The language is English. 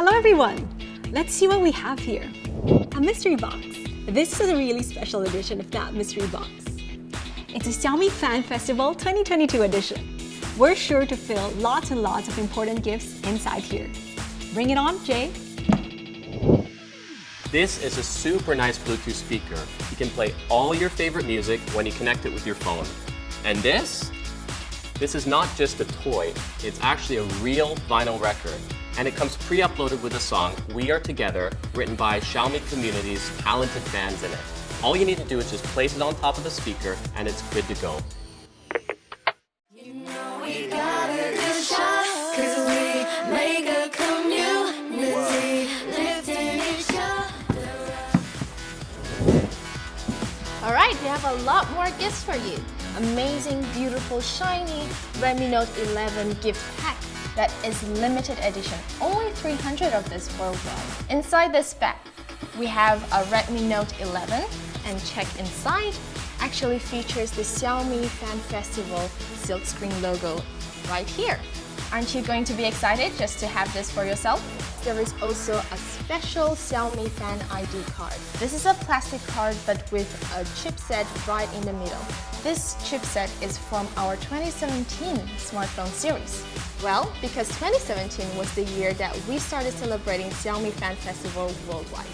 Hello everyone! Let's see what we have here. A mystery box. This is a really special edition of that mystery box. It's a Xiaomi Fan Festival 2022 edition. We're sure to fill lots and lots of important gifts inside here. Bring it on, Jay. This is a super nice Bluetooth speaker. You can play all your favorite music when you connect it with your phone. And this is not just a toy, it's actually a real vinyl record. And it comes pre-uploaded with a song, We Are Together, written by Xiaomi community's talented fans in it. All you need to do is just place it on top of the speaker and it's good to go. You know we got a good shot, 'cause we make a community, lifting each other up. Alright, we have a lot more gifts for you. Amazing, beautiful, shiny Redmi Note 11 gift pack that is limited edition. Only 300 of this worldwide. Inside this bag, we have a Redmi Note 11, and check inside, actually features the Xiaomi Fan Festival silkscreen logo right here. Aren't you going to be excited just to have this for yourself? There is also a special Xiaomi Fan Id Card. This is a plastic card but with a chipset right in the middle. This chipset is from our 2017 smartphone series. Well, because 2017 was the year that we started celebrating Xiaomi Fan Festival worldwide.